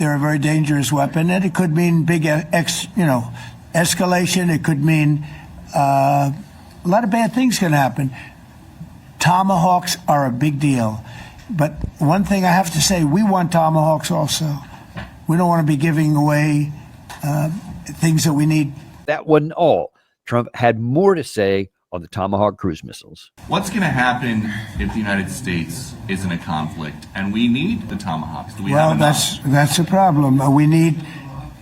they're a very dangerous weapon, and it could mean big, escalation. It could mean a lot of bad things can happen. Tomahawks are a big deal. But one thing I have to say, we want Tomahawks also. We don't want to be giving away things that we need. That wasn't all. Trump had more to say on the Tomahawk cruise missiles. What's going to happen if the United States is in a conflict and we need the Tomahawks? Do we have enough? That's a problem. We need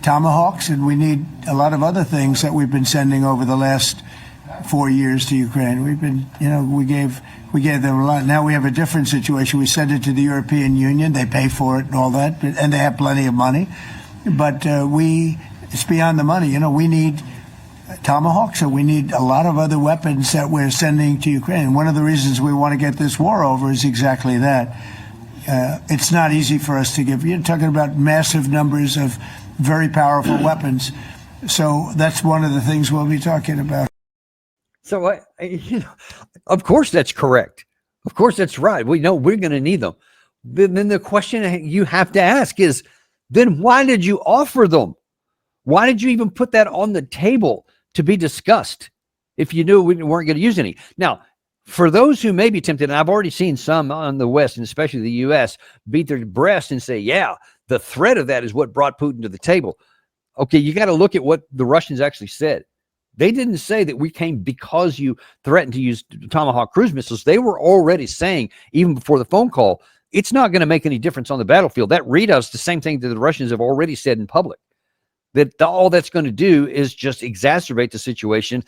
Tomahawks, and we need a lot of other things that we've been sending over the last 4 years to Ukraine. We've been, we gave them a lot. Now we have a different situation. We send it to the European Union. They pay for it and all that, and they have plenty of money. But it's beyond the money. We need Tomahawks, and we need a lot of other weapons that we're sending to Ukraine. One of the reasons we want to get this war over is exactly that. It's not easy for us to give. You're talking about massive numbers of very powerful weapons. So that's one of the things we'll be talking about. So, of course that's correct. Of course that's right. We know we're going to need them. Then the question you have to ask is, then why did you offer them? Why did you even put that on the table to be discussed if you knew we weren't going to use any? Now, for those who may be tempted, and I've already seen some on the West, and especially the U.S., beat their breast and say, yeah, the threat of that is what brought Putin to the table. Okay, you got to look at what the Russians actually said. They didn't say that we came because you threatened to use Tomahawk cruise missiles. They were already saying, even before the phone call, it's not going to make any difference on the battlefield. That readout's the same thing that the Russians have already said in public. That all that's going to do is just exacerbate the situation.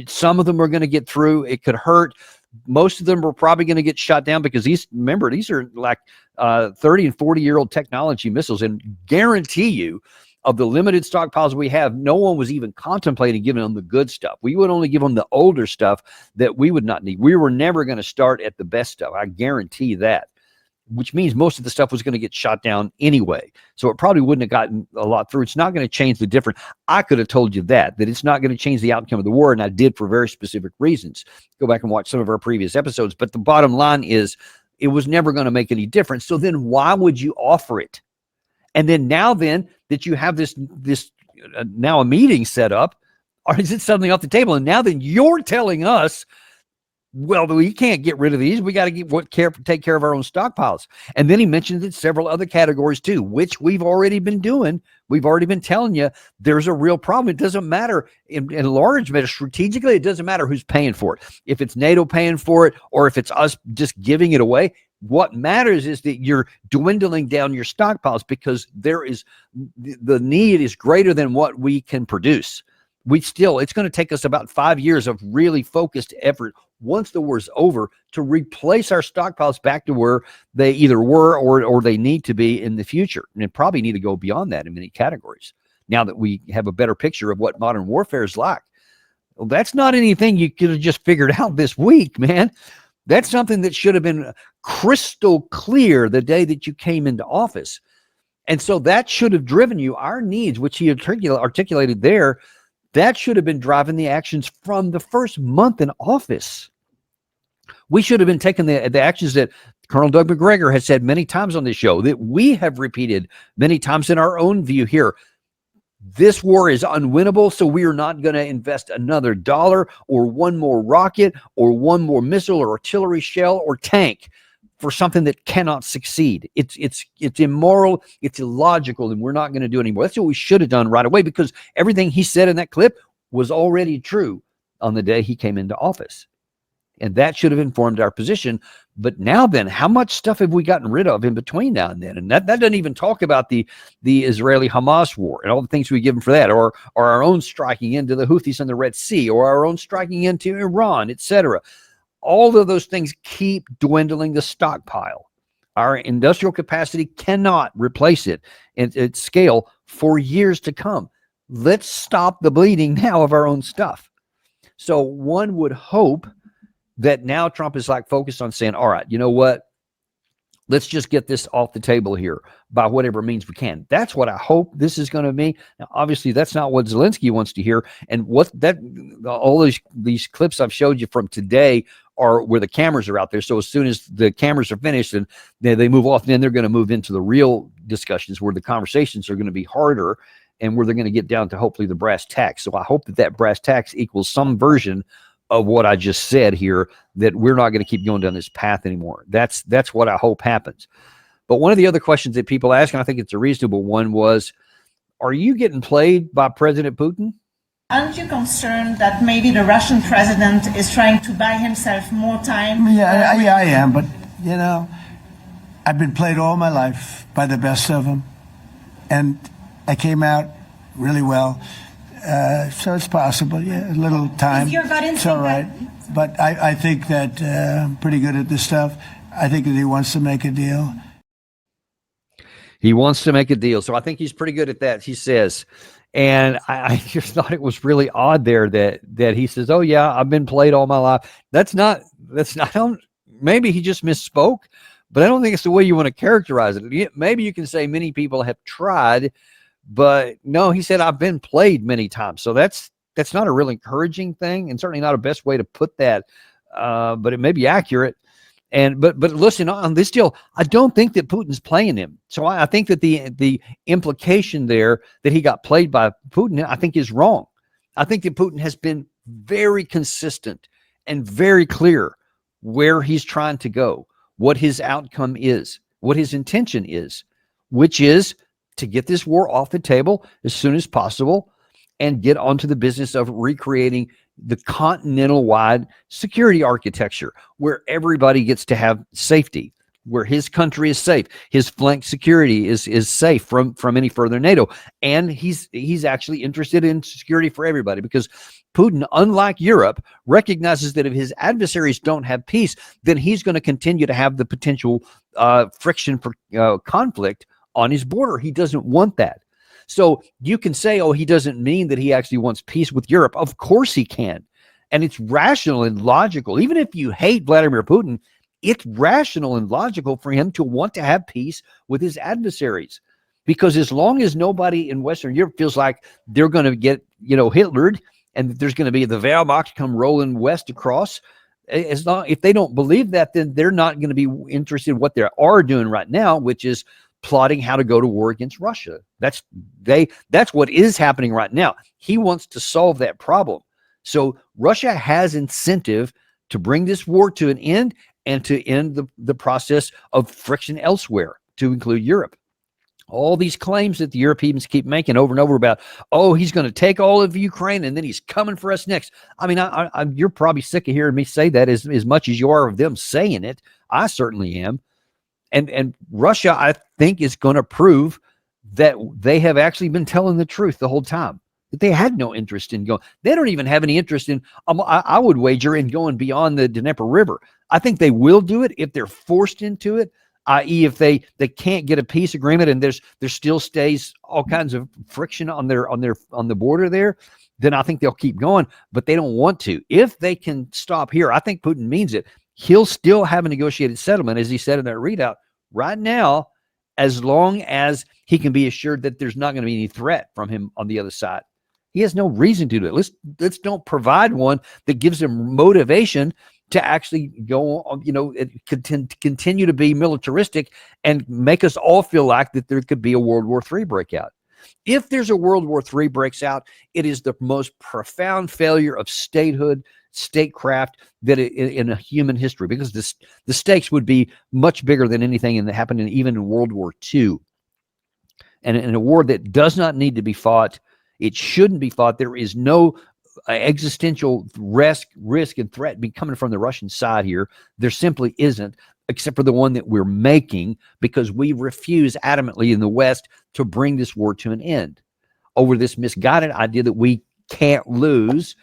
Some of them are going to get through. It could hurt. Most of them are probably going to get shot down because these are like 30 and 40-year-old technology missiles. And guarantee you, of the limited stockpiles we have, no one was even contemplating giving them the good stuff. We would only give them the older stuff that we would not need. We were never going to start at the best stuff. I guarantee that. Which means most of the stuff was going to get shot down anyway. So it probably wouldn't have gotten a lot through. It's not going to change the difference. I could have told you that it's not going to change the outcome of the war, and I did for very specific reasons. Go back and watch some of our previous episodes. But the bottom line is it was never going to make any difference. So then why would you offer it? And then now then that you have this now a meeting set up, or is it suddenly off the table? And now then you're telling us, well, we can't get rid of these. We got to take care of our own stockpiles. And then he mentioned that several other categories too, which we've already been doing. We've already been telling you there's a real problem. It doesn't matter in large measure, strategically, it doesn't matter who's paying for it. If it's NATO paying for it or if it's us just giving it away, what matters is that you're dwindling down your stockpiles because the need is greater than what we can produce. It's going to take us about 5 years of really focused effort once the war's over to replace our stockpiles back to where they either were or they need to be in the future. And it probably need to go beyond that in many categories now that we have a better picture of what modern warfare is like. Well, that's not anything you could have just figured out this week, man. That's something that should have been crystal clear the day that you came into office. And so that should have driven you, our needs, which he articulated there, that should have been driving the actions from the first month in office. We should have been taking the actions that Colonel Doug McGregor has said many times on this show, that we have repeated many times in our own view here. This war is unwinnable, so we are not going to invest another dollar or one more rocket or one more missile or artillery shell or tank for something that cannot succeed. It's immoral, it's illogical, and we're not going to do it anymore. That's what we should have done right away, because everything he said in that clip was already true on the day he came into office. And that should have informed our position. But now then, how much stuff have we gotten rid of in between now and then? And that doesn't even talk about the Israeli-Hamas war and all the things we give them for that, or our own striking into the Houthis in the Red Sea, or our own striking into Iran, etc. All of those things keep dwindling the stockpile. Our industrial capacity cannot replace it at scale for years to come. Let's stop the bleeding now of our own stuff. So one would hope that now Trump is like focused on saying, all right, you know what? Let's just get this off the table here by whatever means we can. That's what I hope this is going to be. Now, obviously, that's not what Zelenskyy wants to hear. And all these clips I've showed you from today are where the cameras are out there. So as soon as the cameras are finished and they move off, then they're going to move into the real discussions where the conversations are going to be harder and where they're going to get down to hopefully the brass tacks. So I hope that brass tacks equals some version of what I just said here, that we're not going to keep going down this path anymore. That's what I hope happens. But one of the other questions that people ask, and I think it's a reasonable one, was, are you getting played by President Putin? Aren't you concerned that maybe the Russian president is trying to buy himself more time? Yeah, I am, but I've been played all my life by the best of them, and I came out really well. So it's possible, a little time. Is your gut it's all right. But I think that I'm pretty good at this stuff. I think that he wants to make a deal. He wants to make a deal. So I think he's pretty good at that, he says. And I just thought it was really odd there that he says, oh yeah, I've been played all my life. That's not, maybe he just misspoke, but I don't think it's the way you want to characterize it. Maybe you can say many people have tried, but no, he said, I've been played many times. So that's not a real encouraging thing, and certainly not a best way to put that. But it may be accurate. But listen, on this deal, I don't think that Putin's playing him. So I think that the implication there that he got played by Putin, I think, is wrong. I think that Putin has been very consistent and very clear where he's trying to go, what his outcome is, what his intention is, which is to get this war off the table as soon as possible and get onto the business of recreating the continental-wide security architecture where everybody gets to have safety, where his country is safe, his flank security is safe from any further NATO. And he's actually interested in security for everybody, because Putin, unlike Europe, recognizes that if his adversaries don't have peace, then he's going to continue to have the potential friction for conflict on his border. He doesn't want that. So you can say, oh, he doesn't mean that he actually wants peace with Europe. Of course he can. And it's rational and logical. Even if you hate Vladimir Putin, it's rational and logical for him to want to have peace with his adversaries. Because as long as nobody in Western Europe feels like they're going to get, Hitlered, and that there's going to be the Wehrmacht come rolling west across, if they don't believe that, then they're not going to be interested in what they are doing right now, which is plotting how to go to war against Russia. That's what is happening right now. He wants to solve that problem. So Russia has incentive to bring this war to an end and to end the process of friction elsewhere, to include Europe. All these claims that the Europeans keep making over and over about, oh, he's going to take all of Ukraine and then he's coming for us next. I mean, you're probably sick of hearing me say that as much as you are of them saying it. I certainly am. And Russia, I think, is going to prove that they have actually been telling the truth the whole time, that they had no interest in going. They don't even have any interest in, I would wager, in going beyond the Dnieper River. I think they will do it if they're forced into it, i.e. if they can't get a peace agreement and there still stays all kinds of friction on the border there, then I think they'll keep going, but they don't want to. If they can stop here, I think Putin means it. He'll still have a negotiated settlement, as he said in that readout, right now, as long as he can be assured that there's not going to be any threat from him on the other side. He has no reason to do it. Let's don't provide one that gives him motivation to actually go on, continue to be militaristic and make us all feel like that there could be a World War III breakout. If there's a World War III breaks out, it is the most profound failure of statehood, statecraft that in a human history, because the stakes would be much bigger than anything that happened even in World War II. And in a war that does not need to be fought, it shouldn't be fought. There is no existential risk and threat coming from the Russian side here. There simply isn't, except for the one that we're making, because we refuse adamantly in the West to bring this war to an end over this misguided idea that we can't lose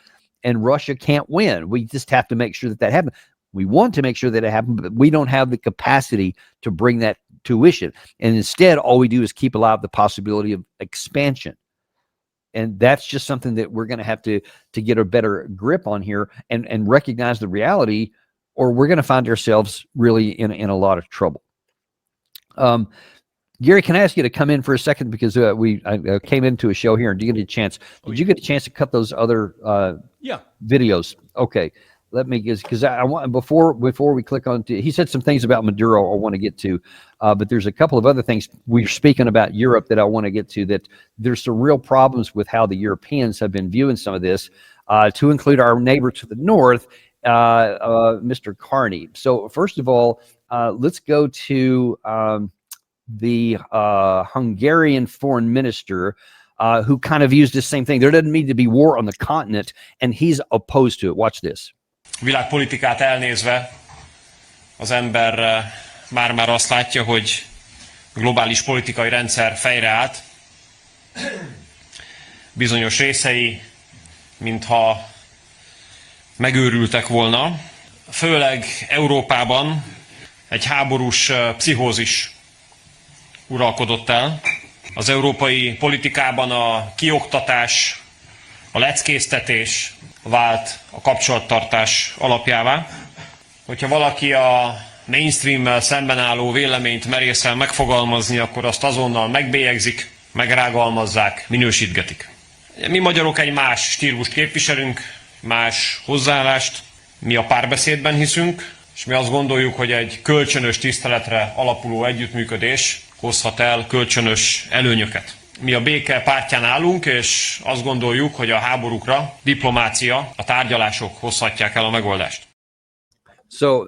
and Russia can't win. We just have to make sure that happens. We want to make sure that it happens, but we don't have the capacity to bring that tuition. And instead, all we do is keep alive the possibility of expansion. And that's just something that we're going to have to get a better grip on here and recognize the reality, or we're going to find ourselves really in a lot of trouble. Gary, can I ask you to come in for a second, because I came into a show here and did you get a chance to cut those other videos? Okay, let me get, because I want, before we click on to, he said some things about Maduro I want to get to, but there's a couple of other things we're speaking about Europe that I want to get to, that there's some real problems with how the Europeans have been viewing some of this, to include our neighbor to the north, Mr. Carney. So first of all, let's go to the Hungarian foreign minister, who kind of used the same thing. There doesn't need to be war on the continent, and he's opposed to it. Watch this. Világpolitikát elnézve az ember már azt látja, hogy a globális politikai rendszer fejreállt. Bizonyos részei, mintha megőrültek volna. Főleg Európában egy háborús pszichózis uralkodott el. Az európai politikában a kioktatás, a leckéztetés vált a kapcsolattartás alapjává. Hogyha valaki a mainstreammel szemben álló véleményt merészel megfogalmazni, akkor azt azonnal megbélyegzik, megrágalmazzák, minősítgetik. Mi magyarok egy más stílust képviselünk, más hozzáállást. Mi a párbeszédben hiszünk, és mi azt gondoljuk, hogy egy kölcsönös tiszteletre alapuló együttműködés hozhat el kölcsönös előnyöket. Mi a béke pártján állunk, és azt gondoljuk, hogy a háborúkra diplomácia, a tárgyalások hozhatják el a megoldást. So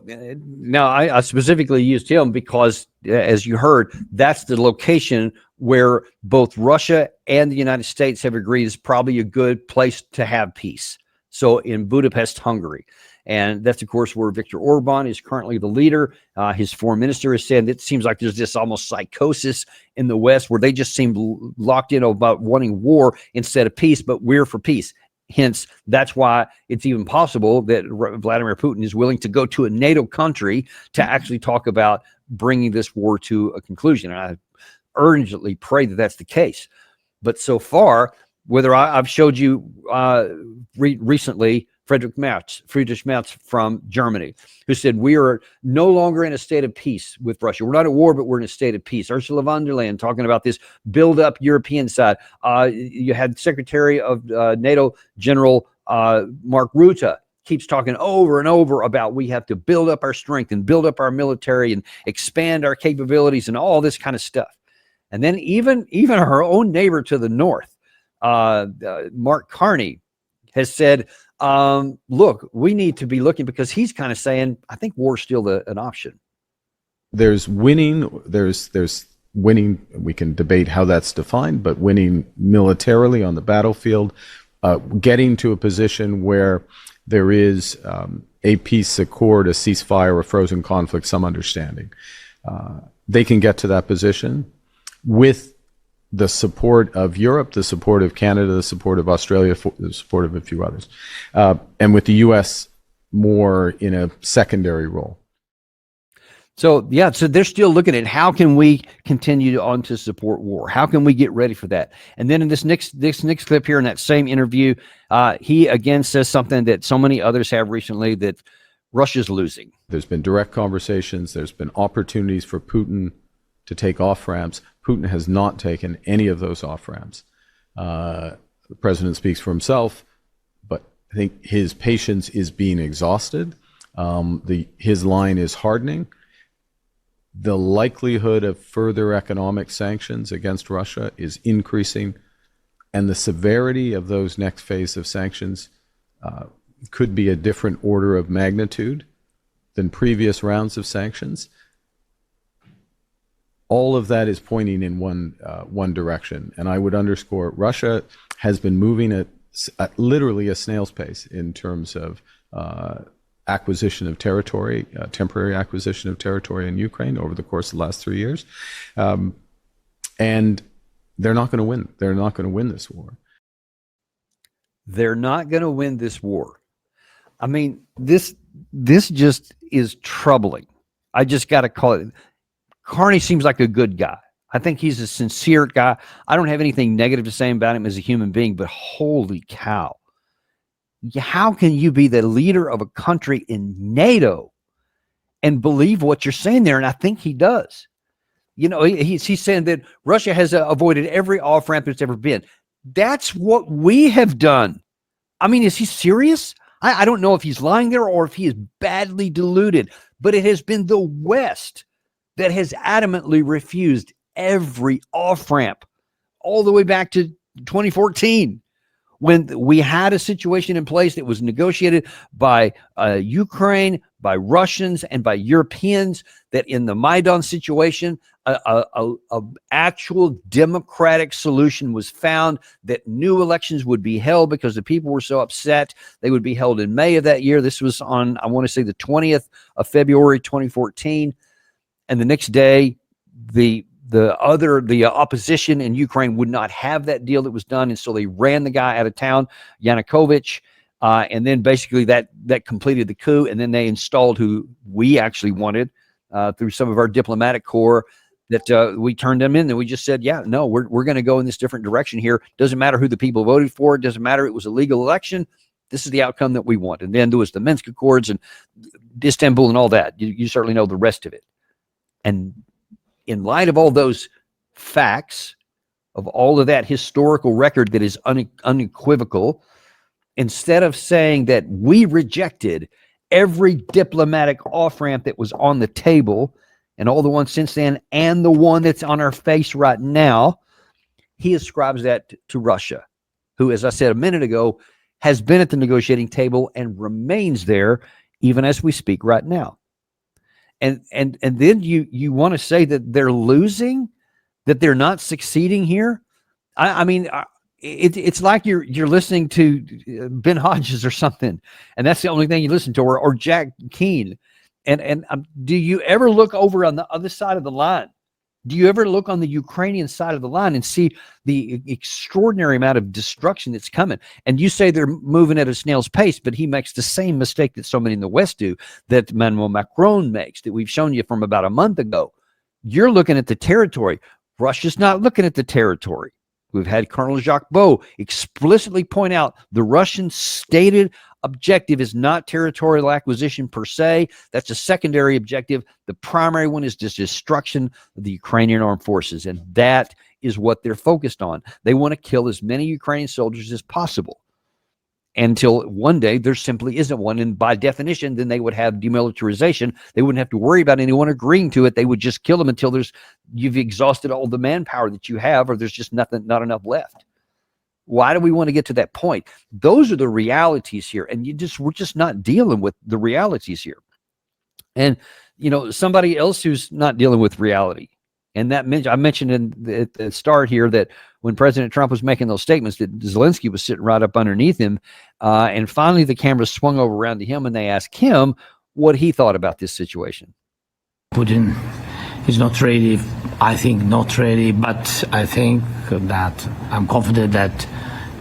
now I specifically used him because, as you heard, that's the location where both Russia and the United States have agreed is probably a good place to have peace. So in Budapest, Hungary. And that's, of course, where Viktor Orban is currently the leader. His foreign minister has said it seems like there's this almost psychosis in the West where they just seem locked in about wanting war instead of peace, but we're for peace. Hence, that's why it's even possible that Vladimir Putin is willing to go to a NATO country to actually talk about bringing this war to a conclusion. And I urgently pray that that's the case. But so far, whether I've showed you recently Friedrich Merz from Germany, who said, we are no longer in a state of peace with Russia. We're not at war, but we're in a state of peace. Ursula von der Leyen talking about this build-up European side. You had Secretary of NATO General Mark Rutte keeps talking over and over about we have to build up our strength and build up our military and expand our capabilities and all this kind of stuff. And then even our own neighbor to the north, Mark Carney, has said, look, we need to be looking, because he's kind of saying, I think war's still an option. There's winning. There's winning. We can debate how that's defined, but winning militarily on the battlefield, getting to a position where there is a peace accord, a ceasefire, a frozen conflict, some understanding. They can get to that position with the support of Europe, the support of Canada, the support of Australia, the support of a few others, and with the U.S. more in a secondary role. So, yeah, so they're still looking at how can we continue on to support war? How can we get ready for that? And then in this next clip here in that same interview, he again says something that so many others have recently, that Russia's losing. There's been direct conversations. There's been opportunities for Putin to take off-ramps. Putin has not taken any of those off-ramps. The president speaks for himself, but I think his patience is being exhausted. His line is hardening. The likelihood of further economic sanctions against Russia is increasing, and the severity of those next phase of sanctions could be a different order of magnitude than previous rounds of sanctions. All of that is pointing in one direction, and I would underscore Russia has been moving at literally a snail's pace in terms of acquisition of territory, temporary acquisition of territory in Ukraine over the course of the last 3 years, and they're not going to win. They're not going to win this war. They're not going to win this war. I mean, this just is troubling. I just got to call it. Carney seems like a good guy. I think he's a sincere guy. I don't have anything negative to say about him as a human being, but holy cow. How can you be the leader of a country in NATO and believe what you're saying there? And I think he does. You know, he's saying that Russia has avoided every off-ramp that's ever been. That's what we have done. I mean, is he serious? I don't know if he's lying there or if he is badly deluded, but it has been the West that has adamantly refused every off-ramp all the way back to 2014, when we had a situation in place that was negotiated by Ukraine, by Russians, and by Europeans, that in the Maidan situation, a actual democratic solution was found, that new elections would be held because the people were so upset. They would be held in May of that year. This was on, I want to say, the 20th of February, 2014. And the next day, the opposition in Ukraine would not have that deal that was done, and so they ran the guy out of town, Yanukovych, and then basically that completed the coup, and then they installed who we actually wanted through some of our diplomatic corps, that we turned them in, and we just said, yeah, no, we're going to go in this different direction here. Doesn't matter who the people voted for. It doesn't matter. It was a legal election. This is the outcome that we want. And then there was the Minsk Accords and Istanbul and all that. You certainly know the rest of it. And in light of all those facts, of all of that historical record that is unequivocal, instead of saying that we rejected every diplomatic off-ramp that was on the table, and all the ones since then, and the one that's on our face right now, he ascribes that to Russia, who, as I said a minute ago, has been at the negotiating table and remains there even as we speak right now. And then you want to say that they're losing, that they're not succeeding here. I mean, it's like you're listening to Ben Hodges or something, and that's the only thing you listen to, or Jack Keane. And do you ever look over on the other side of the line? Do you ever look on the Ukrainian side of the line and see the extraordinary amount of destruction that's coming? And you say they're moving at a snail's pace, but he makes the same mistake that so many in the West do, that Emmanuel Macron makes, that we've shown you from about a month ago. You're looking at the territory. Russia's not looking at the territory. We've had Colonel Jacques Beau explicitly point out the Russian stated objective is not territorial acquisition per se. That's a secondary objective. The primary one is just destruction of the Ukrainian armed forces, and that is what they're focused on. They want to kill as many Ukrainian soldiers as possible until one day there simply isn't one, and by definition, then they would have demilitarization. They wouldn't have to worry about anyone agreeing to it. They would just kill them until you've exhausted all the manpower that you have, or there's just not enough left. Why do we want to get to that point? Those are the realities here, and we're just not dealing with the realities here. And somebody else who's not dealing with reality, and that I mentioned at the start here that when President Trump was making those statements, that Zelenskyy was sitting right up underneath him, and finally the camera swung over around to him, and they asked him what he thought about this situation. Putin is not ready. I think not ready, but I think that I'm confident that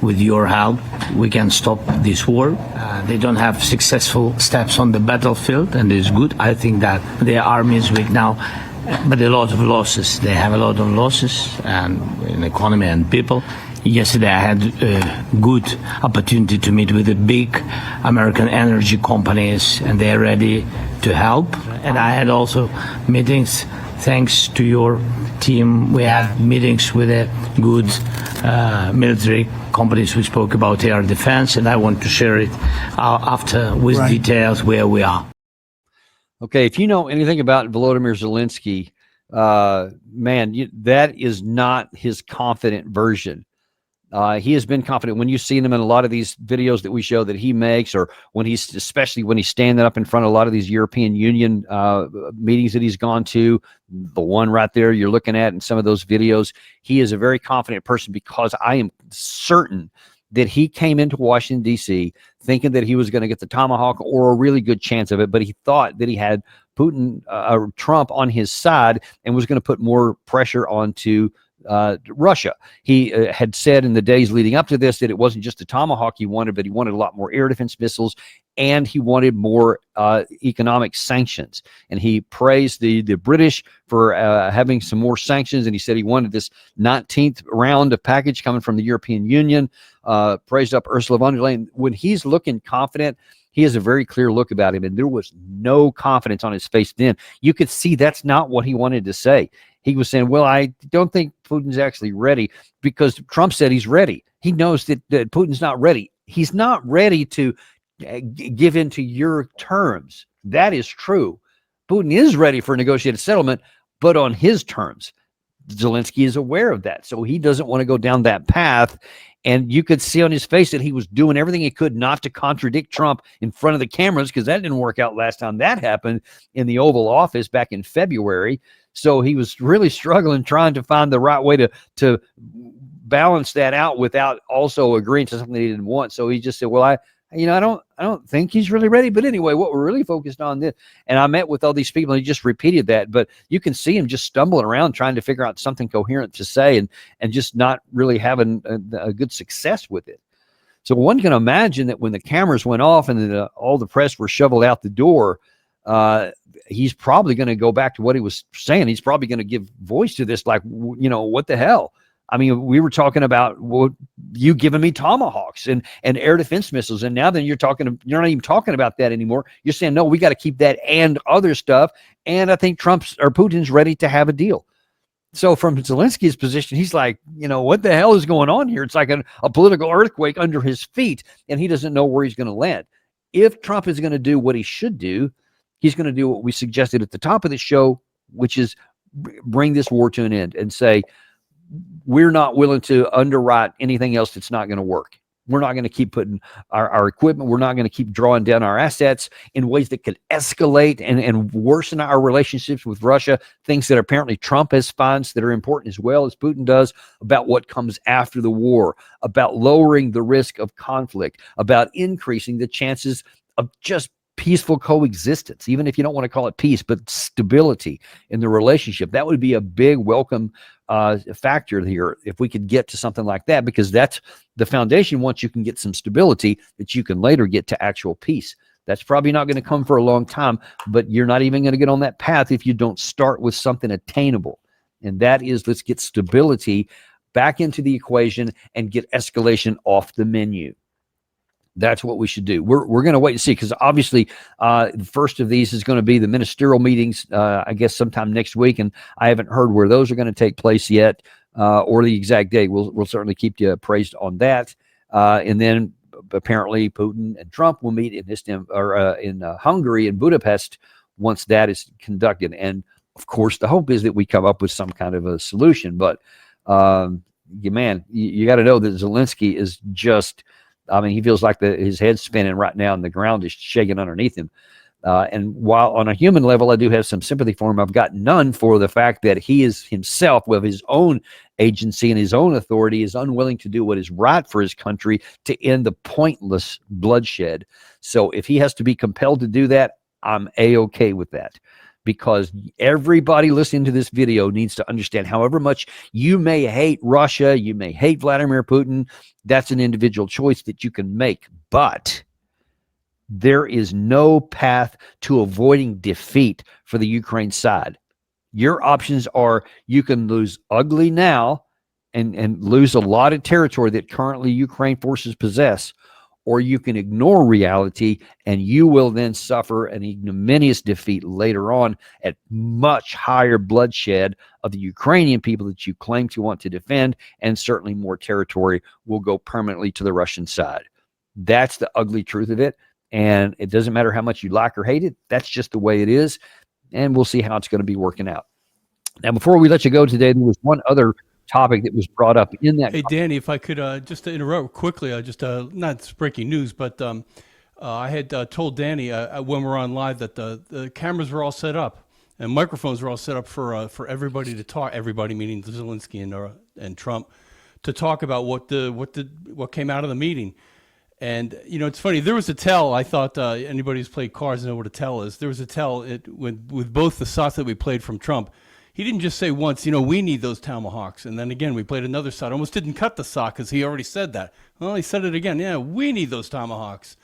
with your help we can stop this war. They don't have successful steps on the battlefield, and it's good. I think that their army is weak now, but a lot of losses. They have a lot of losses, and in economy and people. Yesterday I had a good opportunity to meet with the big American energy companies, and they're ready to help. And I had also meetings, thanks to your team. We had meetings with a good military companies who spoke about air defense, and I want to share it after with details where we are. Okay, if you know anything about Volodymyr Zelenskyy, that is not his confident version. He has been confident when you've seen him in a lot of these videos that we show that he makes, or especially when he's standing up in front of a lot of these European Union meetings that he's gone to, the one right there you're looking at in some of those videos. He is a very confident person, because I am certain that he came into Washington, D.C. thinking that he was going to get the Tomahawk, or a really good chance of it, but he thought that he had Trump on his side and was going to put more pressure onto Russia. He had said in the days leading up to this that it wasn't just the Tomahawk he wanted, but he wanted a lot more air defense missiles, and he wanted more economic sanctions. And he praised the British for having some more sanctions, and he said he wanted this 19th round of package coming from the European Union, praised up Ursula von der Leyen. When he's looking confident, he has a very clear look about him, and there was no confidence on his face then. You could see that's not what he wanted to say. He was saying, well, I don't think Putin's actually ready, because Trump said he's ready. He knows that Putin's not ready. He's not ready to give in to your terms. That is true. Putin is ready for a negotiated settlement, but on his terms. Zelenskyy is aware of that, so he doesn't want to go down that path. And you could see on his face that he was doing everything he could not to contradict Trump in front of the cameras, because that didn't work out last time that happened in the Oval Office back in February. So he was really struggling, trying to find the right way to balance that out without also agreeing to something he didn't want. So he just said, well, I don't think he's really ready. But anyway, what we're really focused on this, and I met with all these people and he just repeated that, but you can see him just stumbling around trying to figure out something coherent to say and just not really having a good success with it. So one can imagine that when the cameras went off and all the press were shoveled out the door, he's probably going to go back to what he was saying. He's probably going to give voice to this, like, what the hell? I mean, we were talking about you giving me Tomahawks and air defense missiles, and now then you're not even talking about that anymore. You're saying, no, we got to keep that and other stuff. And I think Putin's ready to have a deal. So from Zelensky's position, he's like, what the hell is going on here? It's like a political earthquake under his feet, and he doesn't know where he's going to land. If Trump is going to do what he should do, he's going to do what we suggested at the top of the show, which is bring this war to an end and say, we're not willing to underwrite anything else that's not going to work. We're not going to keep putting our equipment. We're not going to keep drawing down our assets in ways that could escalate and worsen our relationships with Russia, things that apparently Trump has finds that are important as well as Putin does about what comes after the war, about lowering the risk of conflict, about increasing the chances of just peaceful coexistence, even if you don't want to call it peace, but stability in the relationship. That would be a big welcome factor here if we could get to something like that, because that's the foundation. Once you can get some stability, that you can later get to actual peace. That's probably not going to come for a long time, but you're not even going to get on that path if you don't start with something attainable. And that is, let's get stability back into the equation and get escalation off the menu. That's what we should do. We're going to wait and see, because obviously the first of these is going to be the ministerial meetings, I guess sometime next week, and I haven't heard where those are going to take place yet or the exact date. We'll certainly keep you appraised on that. And then apparently Putin and Trump will meet in Hungary, in Budapest, once that is conducted. And of course, the hope is that we come up with some kind of a solution. But you got to know that Zelenskyy is just, he feels like his head's spinning right now and the ground is shaking underneath him. And while on a human level, I do have some sympathy for him, I've got none for the fact that he is himself, with his own agency and his own authority, is unwilling to do what is right for his country to end the pointless bloodshed. So if he has to be compelled to do that, I'm A-okay with that. Because everybody listening to this video needs to understand, however much you may hate Russia, you may hate Vladimir Putin, that's an individual choice that you can make. But there is no path to avoiding defeat for the Ukraine side. Your options are, you can lose ugly now and lose a lot of territory that currently Ukraine forces possess, or you can ignore reality and you will then suffer an ignominious defeat later on at much higher bloodshed of the Ukrainian people that you claim to want to defend, and certainly more territory will go permanently to the Russian side. That's the ugly truth of it, and it doesn't matter how much you like or hate it. That's just the way it is, and we'll see how it's going to be working out. Now, before we let you go today, there was one other topic that was brought up in that. Hey, Danny, if I could just to interrupt quickly, not breaking news, but I had told Danny when we were on live that the cameras were all set up and microphones were all set up for everybody to talk. Everybody, meaning Zelenskyy and Trump, to talk about what came out of the meeting. And it's funny. There was a tell. I thought anybody who's played cards know what a tell is. There was a tell with both the shots that we played from Trump. He didn't just say once, we need those Tomahawks. And then again, we played another shot. Almost didn't cut the sock because he already said that. Well, he said it again. Yeah, we need those Tomahawks.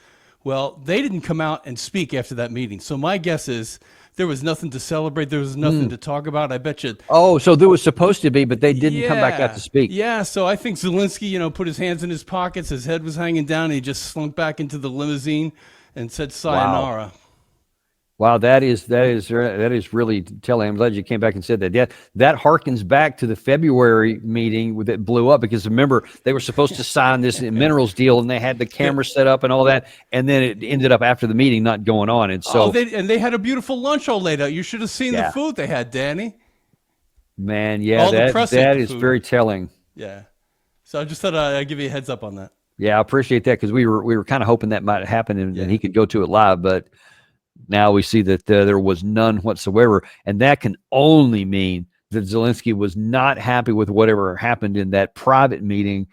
Well, they didn't come out and speak after that meeting. So my guess is there was nothing to celebrate. There was nothing to talk about. I bet you. Oh, so there was supposed to be, but they didn't come back out to speak. Yeah, so I think Zelenskyy, put his hands in his pockets. His head was hanging down. And he just slunk back into the limousine and said sayonara. Wow, that is really telling. I'm glad you came back and said that. That harkens back to the February meeting that blew up, because remember they were supposed to sign this minerals deal and they had the camera set up and all that, and then it ended up after the meeting not going on. And so they had a beautiful lunch all laid out. You should have seen the food they had, Danny. Man, yeah, All the press ate that the is food. very telling. Yeah. So I just thought I'd give you a heads up on that. Yeah, I appreciate that, because we were kind of hoping that might happen and he could go to it live, but now we see that there was none whatsoever, and that can only mean that Zelenskyy was not happy with whatever happened in that private meeting,